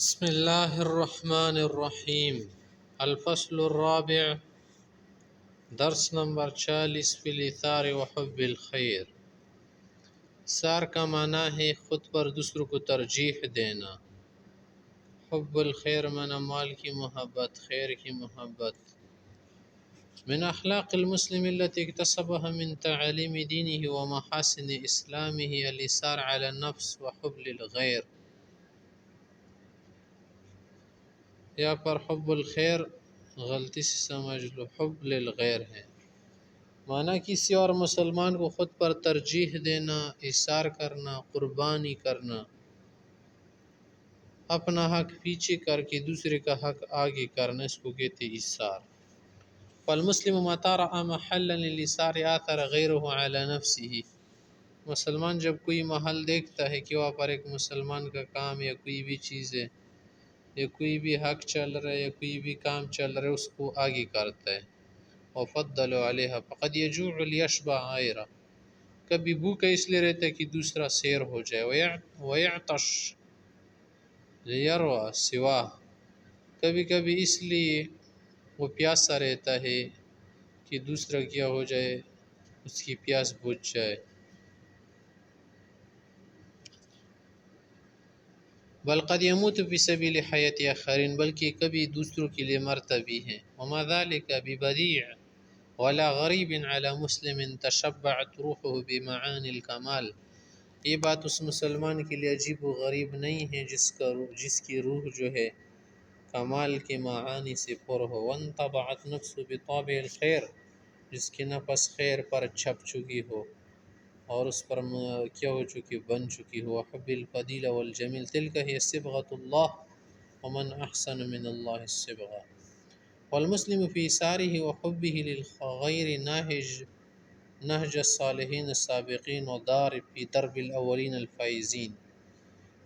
بسم الله الرحمن الرحیم الفصل الرابع درس نمبر 40 فی الاثار و حب الخیر۔ سار کا معنی ہے خود پر دوسروں کو ترجیح دینا۔ حب الخیر معنی مال کی محبت، خیر کی محبت۔ من اخلاق المسلم التي اكتسبها من تعالیم دینه و محاسن اسلامه الاثار على النفس و حب للغیر، یا پر حب الخیر غلطی سے سمجھ لو، حب للغیر ہے معنی کسی اور مسلمان کو خود پر ترجیح دینا، ایثار کرنا، قربانی کرنا، اپنا حق پیچھے کر کے دوسرے کا حق آگے کرنا، اس کو کہتے ایثار۔ فالمسلم متى رأى محلا للإيثار آثر غيره على نفسه، مسلمان جب کوئی محل دیکھتا ہے کہ وہاں پر ایک مسلمان کا کام یا کوئی بھی چیز ہے یا کوئی بھی حق چل رہا ہے یا کوئی بھی کام چل رہا ہے، اس کو آگے کرتا ہے۔ وفضل علیہ فقد یجوع لیشبع عیرہ، کبھی بھوکا اس لیے رہتا ہے کہ دوسرا سیر ہو جائے، ویعطش لیروى سواہ، کبھی کبھی اس لیے وہ پیاسا رہتا ہے کہ دوسرا کیا ہو جائے، اس کی پیاس بجھ جائے۔ بل قد يموت في سبيل حیات آخرین، بلکہ کبھی دوسروں کے لیے مرتا بھی ہے۔ وما ذلك ببدیع ولا غریب على مسلم تشبعت روحه بمعانی الکمال، یہ بات اس مسلمان کے لیے عجیب و غریب نہیں ہے جس کی روح جو ہے کمال کے معانی سے پر ہو۔ وانطبعت نفسه بطابع الخیر، جس کی نفس خیر پر چھپ چکی ہو اور اس پر کیا ہو چکی، بن چکی ہو۔ حب الفضیل والجمیل تلک ہی صبغۃ اللہ ومن احسن من اللہ الصبغہ۔ والمسلم فی ایثارہ وحبہ للغیر نہج الصالحین السابقین ودار فی درب الاولین الفائزین،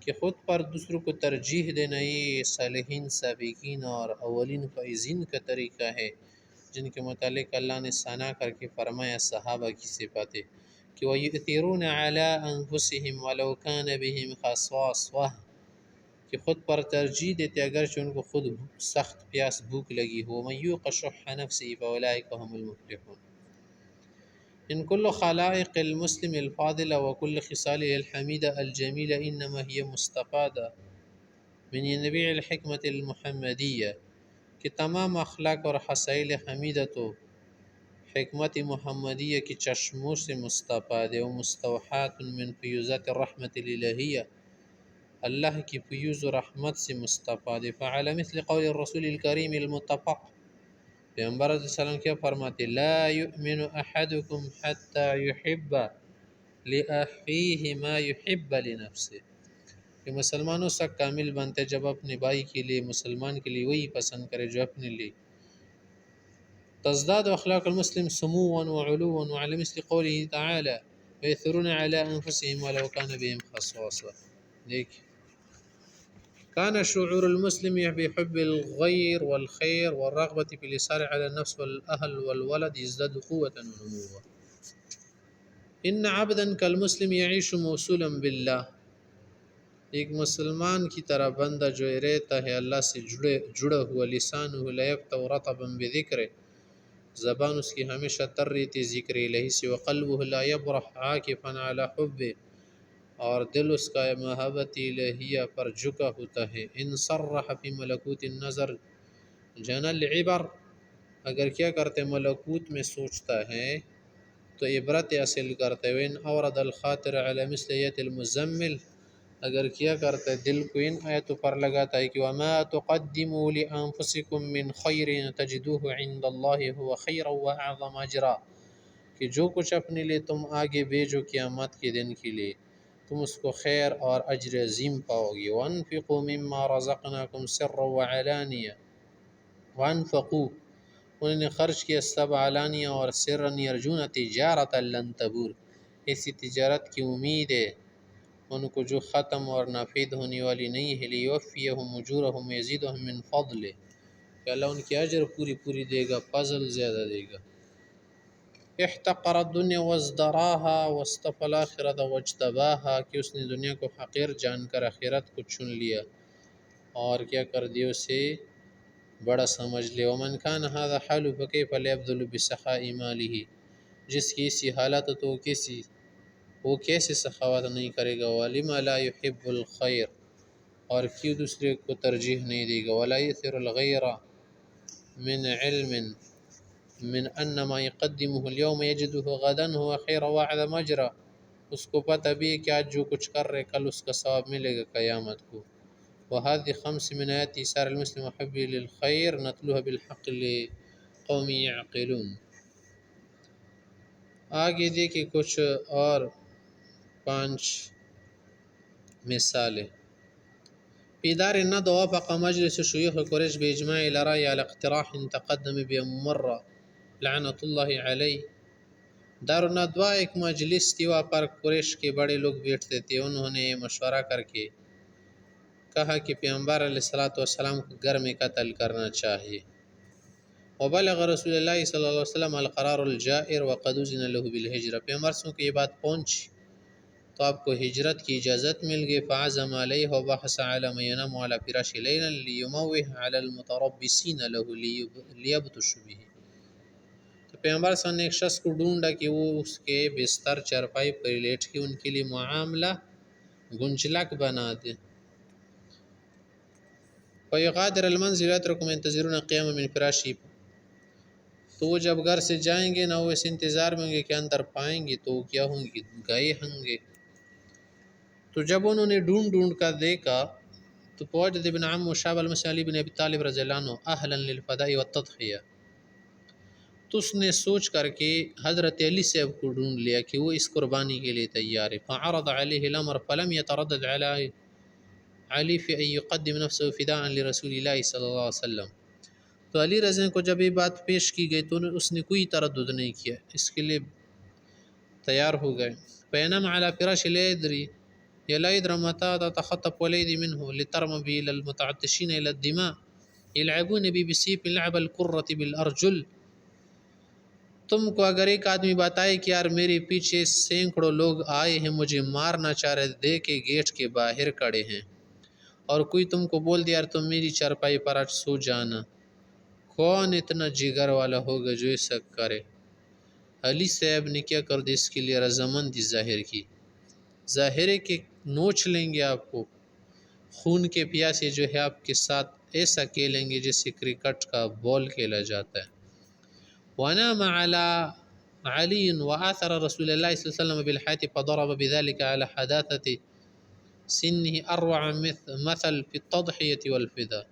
کہ خود پر دوسروں کو ترجیح دینا یہ صالحین، سابقین اور اولین فائزین کا طریقہ ہے، جن کے متعلق اللہ نے ثنا کر کے فرمایا صحابہ کی صفاتیں کہ وَيُؤْثِرُونَ عَلَىٰ أَنفُسِهِمْ وَلَوْ كَانَ بِهِمْ خَصَاصَةٌ، کہ خود پر ترجیح دیتے اگرچہ ان کو خود سخت پیاس بھوک لگی ہو۔ وَمَن يُوقَ شُحَّ نَفْسِهِ فَأُولَٰئِكَ هُمُ الْمُفْلِحُونَ۔ ان كل خلائق المسلم الفاضلة وكل خصاله الحميدة الجميلة انما هي مستفادة من ينبيع الحکمت المحمدیہ، کہ تمام اخلاق اور خصائل حمیدہ تو حکمت محمدیہ کی چشموں سے مستفاد ہے، ومستوحاة من فیوزات الرحمت الالہیہ، اللہ کی فیوز و رحمت سے مستفاد ہے۔ فعلى مثل قول الرسول الکریم المتفق، پیغمبر علیہ السلام کیا فرماتے، لا يؤمن احدكم حتى يحب لأخيه ما يحب لنفسه، کہ مسلمان اس وقت کامل بنتے جب اپنے بھائی کے لیے، مسلمان کے لیے وہی پسند کرے جو اپنے لیے۔ تزداد اخلاق المسلم سموا وعلوا، وعلى مثل قوله تعالى ويؤثرون على انفسهم ولو كان بهم خصاصة۔ دیکھیں كان شعور المسلم بحب الغير والخير والرغبة في الإيثار على النفس والأهل والولد يزداد قوة ونموا۔ إن عبدا كالمسلم يعيش موصولا بالله، ایک مسلمان کی طرح بندہ جو رہتا ہے اللہ سے جڑا ہوا، لسانه لا يفتر رطبا بذکر، زبان اس کی ہمیشہ تر رہتی ذکر الہی سے، وقلبه لا يبرح عاکفا على حبه، اور دل اس کا محبت الہیہ پر جھکا ہوتا ہے۔ ان صرح فی ملکوت النظر جن العبر، اگر کیا کرتے ملکوت میں سوچتا ہے تو عبرت حاصل کرتا ہے۔ وان اورد الخاطر علی مثل ایت المزمل، اگر کیا کرتا ہے دل کو ان آیتوں پر لگاتا ہے کہ وما تقدموا لانفسکم من خیر تجدوه عند اللہ هو خیرا واعظم اجرا، کہ جو کچھ اپنے لیے تم آگے بھیجو قیامت کے دن کے لیے تم اس کو خیر اور اجر عظیم پاؤ گے۔ وانفقوا مما رزقناکم سرا وعلانیہ، وانفقوا انہوں نے خرچ کیا سب علانیہ اور سرا، یرجون تجارت لن تبور، ایسی تجارت کی امید ہے ان کو جو ختم اور نافید ہونے والی نہیں ہے۔ لیوفیہم اجورہم ویزیدہم من فضلہ، کہ اللہ ان کی اجر پوری دے گا، فضل زیادہ دے گا۔ احتقر الدنیا وازدراها واصطفى الآخرة واجتباها، کہ اس نے دنیا کو حقیر جان کر آخرت کو چن لیا اور کیا کر دے اسے بڑا سمجھ لے۔ ومن کان ھذا حالہ فکیف لیبذل بسخاء مالہ، جس کی اسی حالت تو وہ کیسے سخاوت نہیں کرے گا۔ ولما لا يحب الخیر، اور کیوں دوسرے کو ترجیح نہیں دے گا۔ ولا یؤثر الغیر من علم من ان ما يقدمه اليوم يجده غدا هو خیر واعظم اجرا، اس کو پتہ بھی ہے کہ آج جو کچھ کر رہے کل اس کا ثواب ملے گا قیامت کو۔ وهذه 5 من آیات ایثار المسلم وحب للخیر نتلوها بالحق لقوم يعقلون۔ آگے دیکھیں کچھ اور 5 مثالیں۔ في دار الندوة وافق مجلس شيوخ قريش بإجماع الآراء على اقتراح تقدم بمر لعنة الله علیہ۔ دار الندوہ ایک مجلس تھی، وہاں پر قریش کے بڑے لوگ بیٹھتے تھے۔ انہوں نے مشورہ کر کے کہا کہ پیغمبر علیہ السلام کو گھر میں قتل کرنا چاہیے۔ وبلغ رسول اللہ صلی اللہ علیہ وسلم القرار الجائر وقد اذن له بالهجرة، پیغمبر صلی اللہ علیہ وسلم کو یہ بات پہنچی تو آپ کو ہجرت کی اجازت مل گئی۔ فعزم علیہ وبحث علی من ینام علی فراش لیلا لیموہ علی المتربصین له لیبطش به، تو پیغمبر صلی اللہ علیہ وسلم نے ایک شخص کو ڈھونڈا کہ وہ اس کے بستر چارپائی پر لیٹ کے ان کے لیے معاملہ گنجلک بنا دے۔ فیغادر المنزل یترک من ينتظرون قیام من فراشی، تو وہ جب گھر سے جائیں گے نہ وہ اس انتظار میں ہوں گے کہ اندر پائیں گے تو کیا ہوں گے، گئے ہوں گے۔ تو جب انہوں نے ڈھونڈ کر دیکھا تو فوجد ابن عم شاب المسیح علی بن ابی طالب رضی اللہ عنہ اہلا للفداء والتضحیہ، تو اس نے سوچ کر کے حضرت علی صاحب کو ڈھونڈ لیا کہ وہ اس قربانی کے لیے تیار ہے۔ فعرض علیہ الامر فلم یتردد علی فی ان یقدم نفسه فداء لرسول اللہ صلی اللہ علیہ وسلم، تو علی رضی اللہ عنہ کو جب یہ بات پیش کی گئی تو اس نے کوئی تردد نہیں کیا، اس کے لیے تیار ہو گئے۔ فینام علی فراش لا یدری متى تتخطف ولیدی منه لترم به الى المتعطشین الى الدماء یلعبون به بسیف لعب القرة بالارجل، تم کو اگر ایک آدمی بتائے کہ یار میرے پیچھے سینکڑوں لوگ آئے ہیں مجھے مارنا چاہ رہے، دے کے گیٹ کے باہر کھڑے ہیں، اور کوئی تم کو بول دیا یار تم میری چارپائی پر آج سو جانا، کون اتنا جگر والا ہوگا جو ایسا کرے؟ علی صاحب نے کیا کر دی، اس کے لیے رضامندی ظاہر کی، ظاہر ہے کہ نوچ لیں گے آپ کو، خون کے پیاسے جو ہے آپ کے ساتھ ایسا کھیلیں گے جیسے کرکٹ کا بال کھیلا جاتا ہے۔ ونام على علي وآثر رسول الله صلى الله عليه وسلم بالحياة فضرب بذلك على حداثة سنه أروع مثل في التضحية والفداء،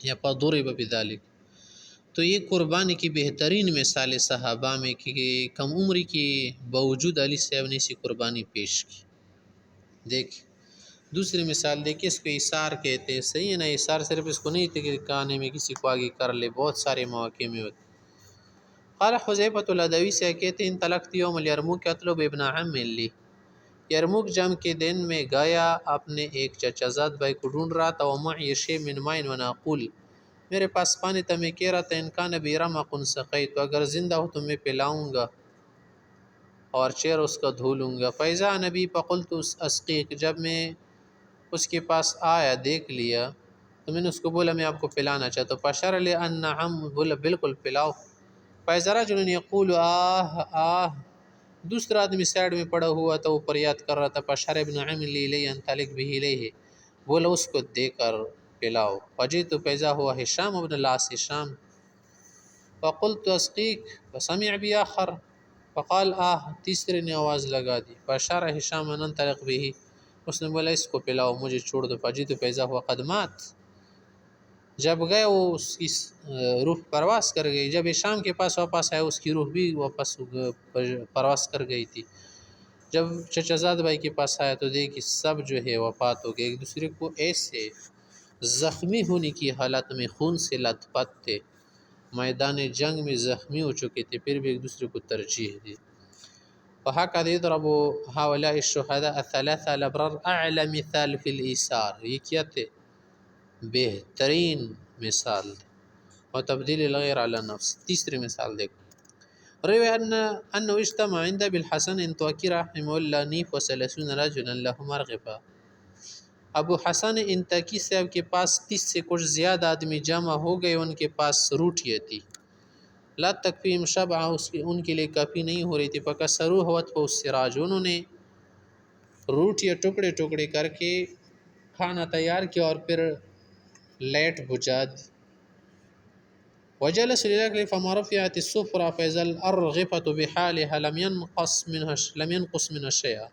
یا فضرب بذلك، تو یہ قربانی کی بہترین مثال صحابہ میں کہ کم عمری کے باوجود علی صاحب نے اسی قربانی پیش کی۔ دیکھ دوسری مثال دیکھیں، اس کو ایثار کہتے ہیں، صحیح ہے نا؟ ایثار صرف اس کو نہیں تھے کہ کہانے میں کسی کو آگے کر لے، بہت سارے مواقع میں ہوتے۔ قال حذیفۃ العدوی سے کہتے ہیں انطلقت یوم الیرموک اطلب ابن عم لی، یرموک جنگ کے دن میں گیا اپنے ایک چچا زاد بھائی کو ڈھونڈ رہا تھا۔ ومعی شیء من ماء وناقول، میرے پاس پانی تھا، میں کہہ رہا تھا ان کان بی رمق سقیت، تو اگر زندہ ہو تو میں پلاؤں گا اور چہرہ اس کا دھو لوں گا۔ فاذا نبی فقلت اسقیک، جب میں اس کے پاس آیا دیکھ لیا تو میں نے اس کو بولا میں آپ کو پلانا چاہتا ہوں۔ فاشار لی ان نعم، بولا بالکل پلاؤ۔ فاذا رجل یقول آہ آہ، دوسرا آدمی سائڈ میں پڑا ہوا تھا، وہ فریاد کر رہا تھا۔ فاشار ابن عم لی الیہ انطلق به الیہ، بولا اس کو دے کر پلاؤ۔ فجئت فاذا هو هشام بن العاص، ہشام، فقلت اسقیک، فسمع بی آخر فقال آہ، تیسرے نے آواز لگا دی۔ فاشار ہشام ان انطلق به، اس نے بولا اس کو پلاؤ مجھے چھوڑ دو۔ فجئت فاذا هو قد مات، جب گئے وہ اس کی روح پرواز کر گئی، جب ہشام کے پاس واپس آیا اس کی روح بھی واپس پرواز کر گئی تھی۔ جب چچا زاد بھائی کے پاس آیا تو دیکھی سب جو ہے وفات ہو گئے، ایک دوسرے کو ایسے زخمی ہونے کی حالت میں خون سے لت پت تھے، میدان جنگ میں زخمی ہو چکے تھے، پھر بھی ایک دوسرے کو ترجیح دی۔ وهكذا يضرب هؤلاء الشهداء الثلاثة الابرار اعلى مثال في الایثار، یہ کیا تھے؟ بہترین مثال، اور تبدیل الغیر علی نفس۔ تیسری مثال دیکھو، روی انه اجتمع عند ابی الحسن انطاکی رحمہ اللہ نیف و 30 رجلا له مرغفہ، ابو حسن انتکی صاحب کے پاس 30 سے کچھ زیادہ آدمی جمع ہو گئے، ان کے پاس روٹیاں تھی، لا تکفیم شبع، ان کے لیے کافی نہیں ہو رہی تھی، فکسروا وطفئوا السراج، انہوں نے روٹیاں ٹکڑے ٹکڑے کر کے کھانا تیار کیا اور پھر لائٹ بجھا دی۔ وجلس للأكل فما رفعت السفرة فإذا الأرغفة بحالها لم ينقص منها شيئا،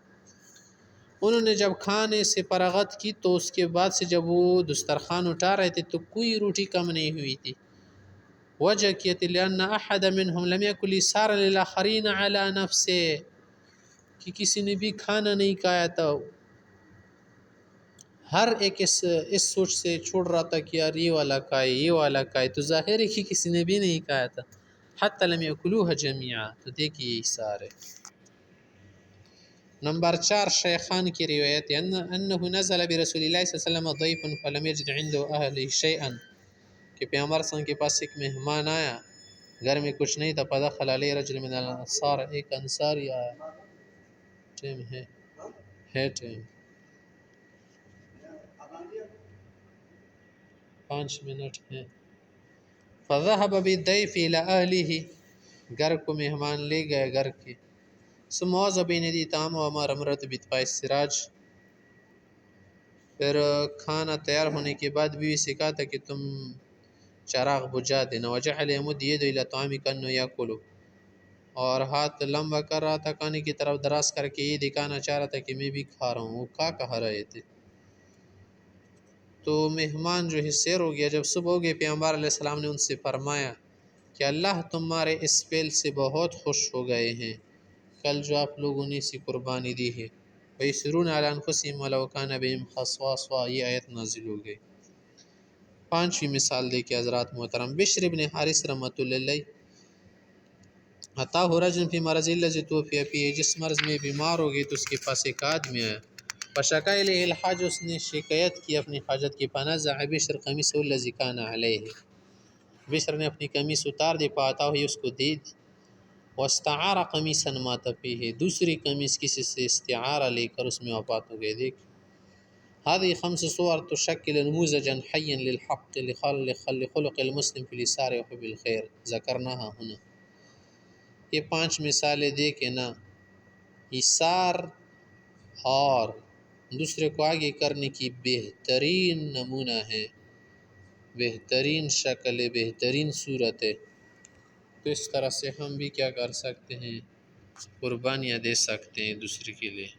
انہوں نے جب کھانے سے فراغت کی تو اس کے بعد سے جب وہ دسترخوان اٹھا رہے تھے تو کوئی روٹی کم نہیں ہوئی تھی۔ وجہ کیا تھی لأن أحد منهم لم يأكل إيثارا للآخرين على نفسه، کہ کسی نے بھی کھانا نہیں کھایا تھا، ہر ایک اس سوچ سے چھوڑ رہا تھا کہ یار یہ والا کھائے یہ والا کھائے، تو ظاہر ہے کہ کسی نے بھی نہیں کھایا تھا۔ حتى لم يأكلوها جميعا، تو دیکھیے یہ سارے۔ نمبر 4 شیخان کی روایت ہے انه نزل برسول اللہ صلی اللہ علیہ وسلم ضیف فلم یجد عنده اهله شیئا، کہ پیغمبر صلی اللہ علیہ وسلم کے پاس ایک مہمان آیا، گھر میں کچھ نہیں تھا، فدخل علیہ رجل من الانصار، ایک انصاری آیا، ٹائم ہے ٹائم 5 منٹ ہے، فذهب بالضيف الى اهله، گھر کو مہمان لے گئے گھر کے، ثم وضع بین یدیہ طعام وامر امرأته باطفاء السراج، پھر کھانا تیار ہونے کے بعد بیوی سے کہا تھا کہ تم چراغ بجھا دینا، وجعل يمد يده الى طعام كأنه يأكل، اور ہاتھ لمبا کر رہا تھا کھانے کی طرف دراز کر کے، یہ دکھانا چاہ رہا تھا کہ میں بھی کھا رہا ہوں، وہ کہا رہے تھے۔ تو مہمان جو ہے سیر ہو گیا، جب صبح ہو گئے پیغمبر علیہ السلام نے ان سے فرمایا کہ اللہ تمہارے اس فعل سے بہت خوش ہو گئے ہیں، کل جو آپ لوگوں نے اسی قربانی دی ہے، وَيُسِرُّونَ عَلَىٰ أَنفُسِهِمْ وَلَوْ كَانَ بِهِمْ خَصَاصَةٌ، یہ آیت نازل ہو گئی۔ 5ویں مثال دیکھیں حضرات محترم، بشر بن حارث رحمۃ اللہ علیہ، اتاه رجل فی مرض الذی توفی فیہ، جس مرض میں بیمار ہو گئی تو اس کے پاس ایک آدمی آیا، فشکا الیہ الحاج، اس نے شکایت کی اپنی حاجت کی، فنزع بشر قمیصہ الذی کان علیہ، بشر نے اپنی قمیص اتار دی، فاعطاہ، اس کو دے دی، واستعار قمیصا مات فیہ، دوسری قمیص کسی سے استعارہ لے کر اس میں وفات ہو گئے۔ دیکھ هذه 5 صور تشکل نموذجا حیا للحق لخلق المسلم في الإيثار وحب الخیر، ذکرناها هنا، یہ 5 مثالیں دیکھیں نا، ایثار اور دوسرے کو آگے کرنے کی بہترین نمونہ ہے، بہترین شکل ہے، بہترین صورت ہے، تو اس طرح سے ہم بھی کیا کر سکتے ہیں، قربانیاں دے سکتے ہیں دوسرے کے لیے۔